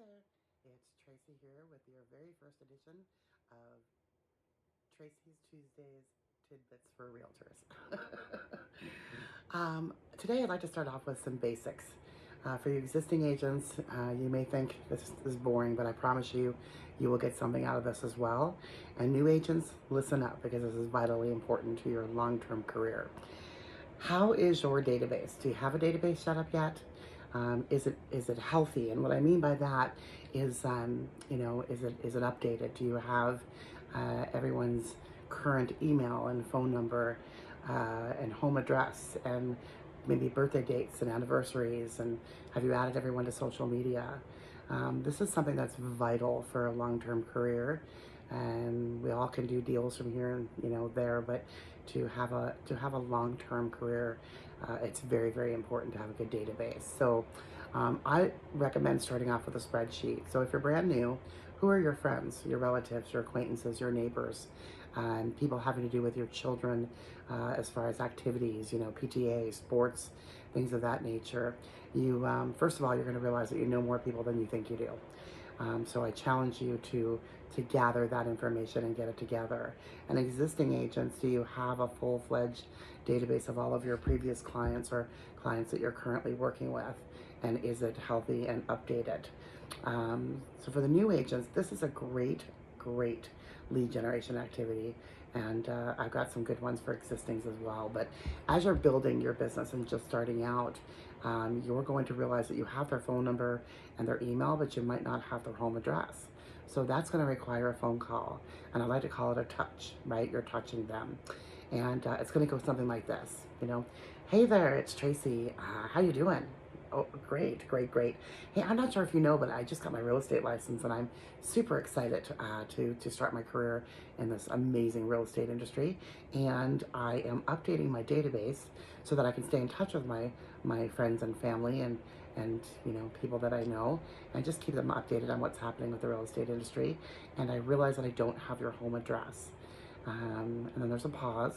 there, it's Tracy here with your very first edition of Tracy's Tuesdays Tidbits for Realtors. Today I'd like to start off with some basics. For you existing agents, you may think this is boring, but I promise you, you will get something out of this as well. And new agents, listen up because this is vitally important to your long-term career. How is your database? Do you have a database set up yet? Is it healthy? And what I mean by that is, is it updated? Do you have everyone's current email and phone number and home address and maybe birthday dates and anniversaries? And have you added everyone to social media? This is something that's vital for a long-term career, and we all can do deals from here and there, but to have a long-term career, it's very, very important to have a good database. So I recommend starting off with a spreadsheet. So if you're brand new, who are your friends, your relatives, your acquaintances, your neighbors, people having to do with your children, as far as activities, PTA, sports, things of that nature. You first of all, you're going to realize that you know more people than you think you do. So I challenge you to gather that information and get it together. And existing agents, do you have a full-fledged database of all of your previous clients or clients that you're currently working with? And is it healthy and updated? So for the new agents, this is a great lead generation activity. And I've got some good ones for existings as well. But as you're building your business and just starting out, you're going to realize that you have their phone number and their email, but you might not have their home address. So that's going to require a phone call. And I like to call it a touch, right? You're touching them. And it's going to go something like this, Hey there, it's Tracy. How you doing? Oh, great. Hey, I'm not sure if you know, but I just got my real estate license and I'm super excited to start my career in this amazing real estate industry. And I am updating my database so that I can stay in touch with my friends and family and people that I know, and just keep them updated on what's happening with the real estate industry. And I realize that I don't have your home address. And then there's a pause,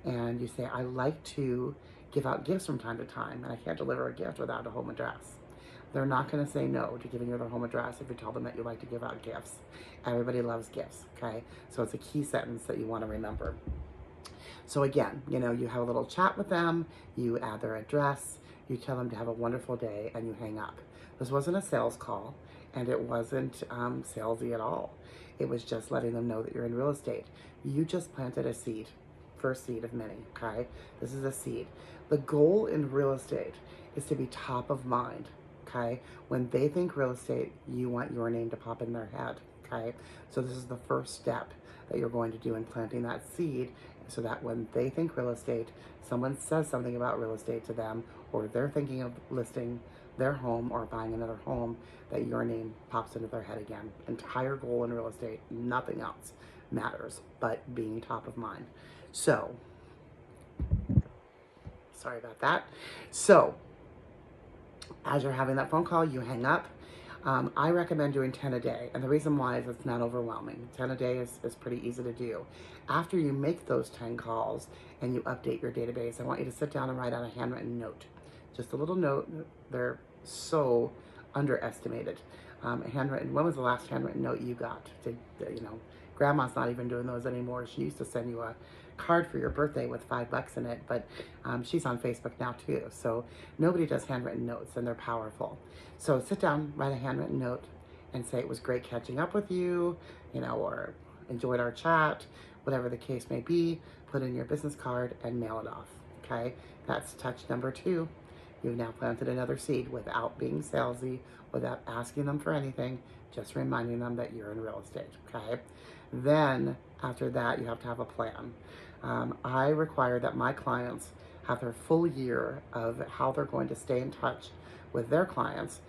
and you say, I like to give out gifts from time to time, and I can't deliver a gift without a home address. They're not going to say no to giving you their home address if you tell them that you like to give out gifts. Everybody loves gifts, okay? So it's a key sentence that you want to remember. So again, you have a little chat with them, you add their address, you tell them to have a wonderful day, and you hang up. This wasn't a sales call, and it wasn't salesy at all. It was just letting them know that you're in real estate. You just planted a seed, first seed of many, okay? This is a seed. The goal in real estate is to be top of mind, okay? When they think real estate, you want your name to pop in their head, okay? So this is the first step that you're going to do in planting that seed, so that when they think real estate, someone says something about real estate to them, or they're thinking of listing their home or buying another home, that your name pops into their head again. Entire goal in real estate, nothing else matters but being top of mind. So, sorry about that. So, as you're having that phone call, you hang up. I recommend doing 10 a day, and the reason why is it's not overwhelming. 10 a day is pretty easy to do. After you make those 10 calls and you update your database, I want you to sit down and write out a handwritten note. Just a little note. They're so underestimated. Handwritten. When was the last handwritten note you got? Grandma's not even doing those anymore. She used to send you a card for your birthday with $5 in it, but she's on Facebook now too. So nobody does handwritten notes, and they're powerful. So sit down, write a handwritten note, and say it was great catching up with you, or enjoyed our chat, whatever the case may be. Put in your business card and mail it off. Okay, that's touch number 2. You've now planted another seed without being salesy, without asking them for anything, just reminding them that you're in real estate, okay? Then, after that, you have to have a plan. I require that my clients have their full year of how they're going to stay in touch with their clients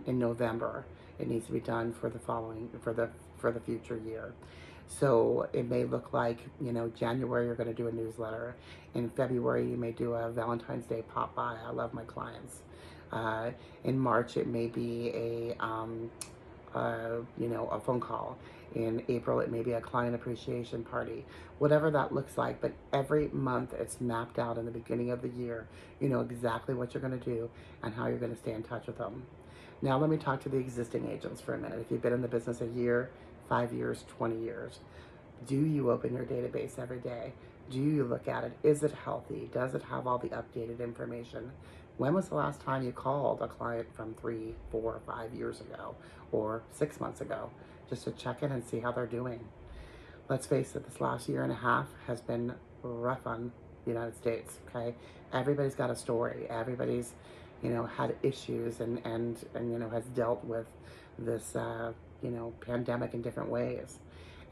in November. It needs to be done for the future year. So it may look like, January you're going to do a newsletter. In February you may do a Valentine's Day pop by. I love my clients. In March it may be a phone call. In April it may be a client appreciation party. Whatever that looks like, but every month it's mapped out in the beginning of the year. You know exactly what you're going to do and how you're going to stay in touch with them. Now let me talk to the existing agents for a minute. If you've been in the business a year, 5 years, 20 years, do you open your database every day? Do you look at it? Is it healthy? Does it have all the updated information? When was the last time you called a client from 3, 4, 5 years ago or 6 months ago just to check in and see how they're doing? Let's face it, this last year and a half has been rough on the United States, okay? Everybody's got a story. Everybody's, had issues and has dealt with this, pandemic in different ways.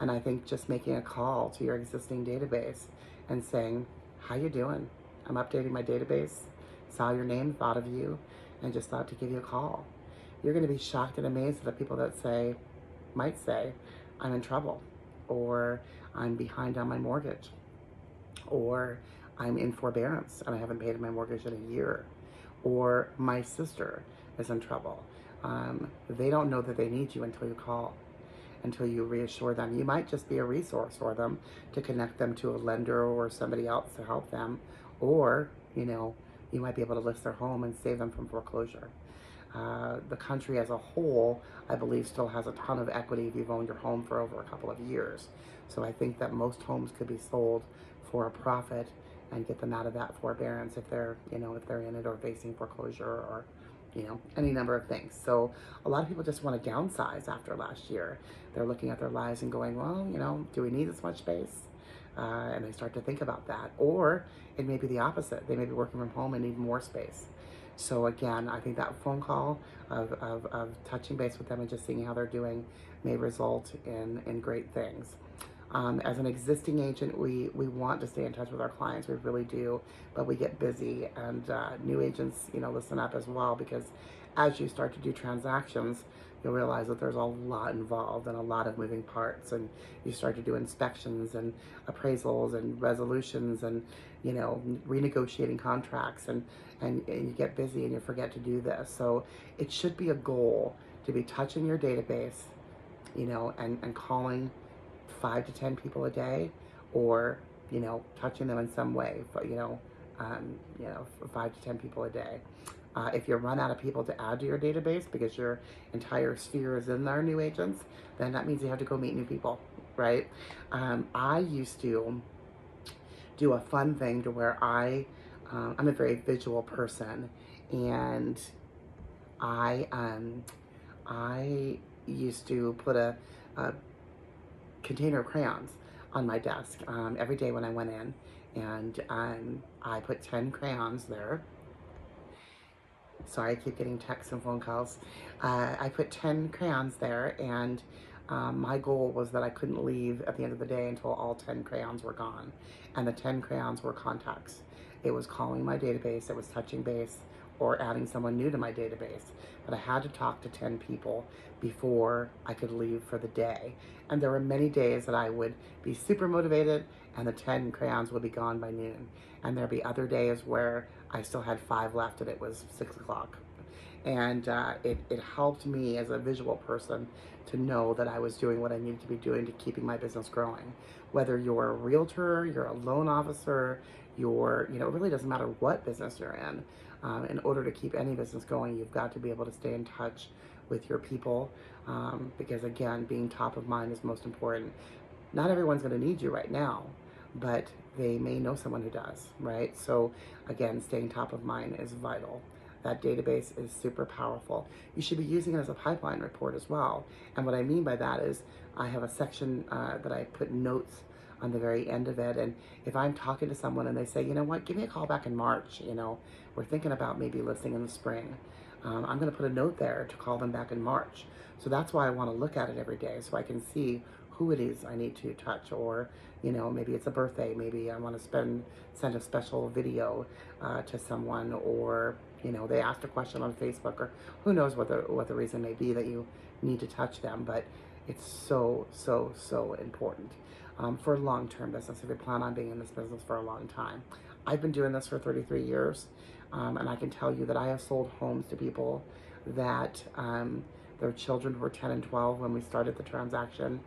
And I think just making a call to your existing database and saying, how you doing? I'm updating my database, saw your name, thought of you, and just thought to give you a call. You're going to be shocked and amazed at the people that might say, I'm in trouble, or I'm behind on my mortgage, or I'm in forbearance and I haven't paid my mortgage in a year, or my sister is in trouble. They don't know that they need you until you call, until you reassure them. You might just be a resource for them to connect them to a lender or somebody else to help them, or, you might be able to list their home and save them from foreclosure. The country as a whole, I believe, still has a ton of equity if you've owned your home for over a couple of years. So I think that most homes could be sold for a profit and get them out of that forbearance if they're in it or facing foreclosure or, any number of things. So a lot of people just want to downsize after last year. They're looking at their lives and going, well, do we need this much space? And they start to think about that. Or it may be the opposite. They may be working from home and need more space. So again, I think that phone call of touching base with them and just seeing how they're doing may result in great things. As an existing agent, we want to stay in touch with our clients. We really do, but we get busy, and new agents, listen up as well, because as you start to do transactions, you'll realize that there's a lot involved and a lot of moving parts, and you start to do inspections and appraisals and resolutions and, renegotiating contracts, and you get busy and you forget to do this. So it should be a goal to be touching your database, and calling 5 to 10 people a day, or touching them in some way, 5 to 10 people a day. If you run out of people to add to your database because your entire sphere is in there, new agents, then that means you have to go meet new people, right? I used to do a fun thing to where I'm a very visual person, and I used to put a container of crayons on my desk every day when I went in, and I put 10 crayons there. Sorry, I keep getting texts and phone calls. I put 10 crayons there, and my goal was that I couldn't leave at the end of the day until all 10 crayons were gone. And the 10 crayons were contacts. It was calling my database, it was touching base, or adding someone new to my database. But I had to talk to 10 people before I could leave for the day. And there were many days that I would be super motivated and the 10 crayons would be gone by noon. And there'd be other days where I still had 5 left and it was 6 o'clock. And it helped me as a visual person to know that I was doing what I needed to be doing to keeping my business growing. Whether you're a realtor, you're a loan officer, it really doesn't matter what business you're in. In order to keep any business going, you've got to be able to stay in touch with your people, because again, being top of mind is most important. Not everyone's going to need you right now, but they may know someone who does, right? So again, staying top of mind is vital. That database is super powerful. You should be using it as a pipeline report as well. And what I mean by that is I have a section that I put notes on the very end of it. And if I'm talking to someone and they say, you know what, give me a call back in March, we're thinking about maybe listing in the spring. I'm going to put a note there to call them back in March. So that's why I want to look at it every day, so I can see who it is I need to touch, or maybe it's a birthday, maybe I want to send a special video to someone, or they asked a question on Facebook, or who knows what the reason may be that you need to touch them. But it's so important for long-term business if you plan on being in this business for a long time. I've been doing this for 33 years, and I can tell you that I have sold homes to people that their children were 10 and 12 when we started the transaction,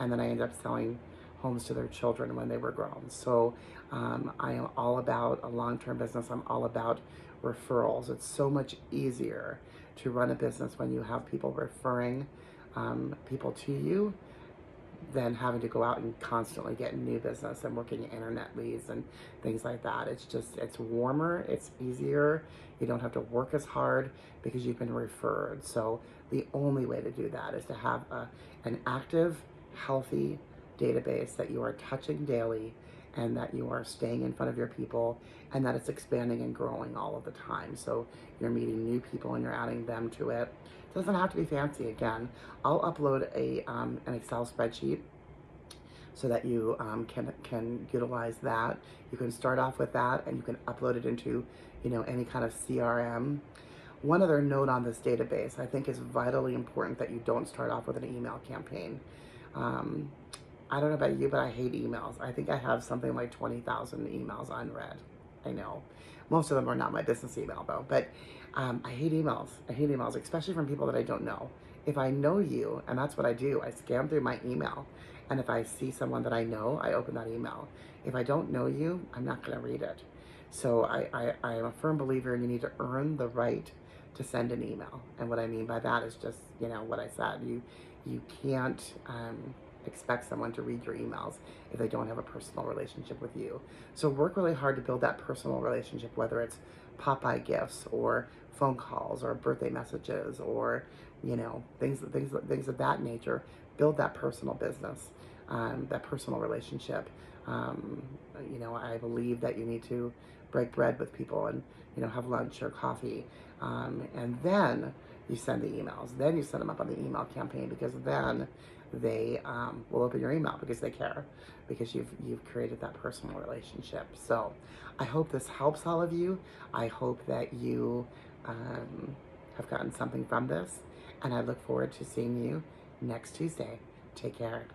and then I ended up selling homes to their children when they were grown. So I am all about a long-term business. I'm all about referrals. It's so much easier to run a business when you have people referring people to you than having to go out and constantly get new business and working internet leads and things like that. It's warmer, it's easier. You don't have to work as hard because you've been referred. So the only way to do that is to have an active, healthy database that you are touching daily, and that you are staying in front of your people, and that it's expanding and growing all of the time. So you're meeting new people and you're adding them to it. It doesn't have to be fancy. Again, I'll upload an Excel spreadsheet so that you can utilize that. You can start off with that, and you can upload it into any kind of CRM. One other note on this database, I think it's vitally important that you don't start off with an email campaign. I don't know about you, but I hate emails. I think I have something like 20,000 emails unread. I know. Most of them are not my business email though, but I hate emails. I hate emails, especially from people that I don't know. If I know you, and that's what I do, I scan through my email, and if I see someone that I know, I open that email. If I don't know you, I'm not going to read it. So I am a firm believer in you need to earn the right to send an email. And what I mean by that is just, what I said. You can't expect someone to read your emails if they don't have a personal relationship with you. So work really hard to build that personal relationship, whether it's Popeye gifts or phone calls or birthday messages or things of that nature. Build that personal business, that personal relationship. I believe that you need to break bread with people and have lunch or coffee, and then you send the emails. Then you set them up on the email campaign, because then they will open your email because they care, because you've created that personal relationship. So I hope this helps all of you. I hope that you have gotten something from this, and I look forward to seeing you next Tuesday. Take care.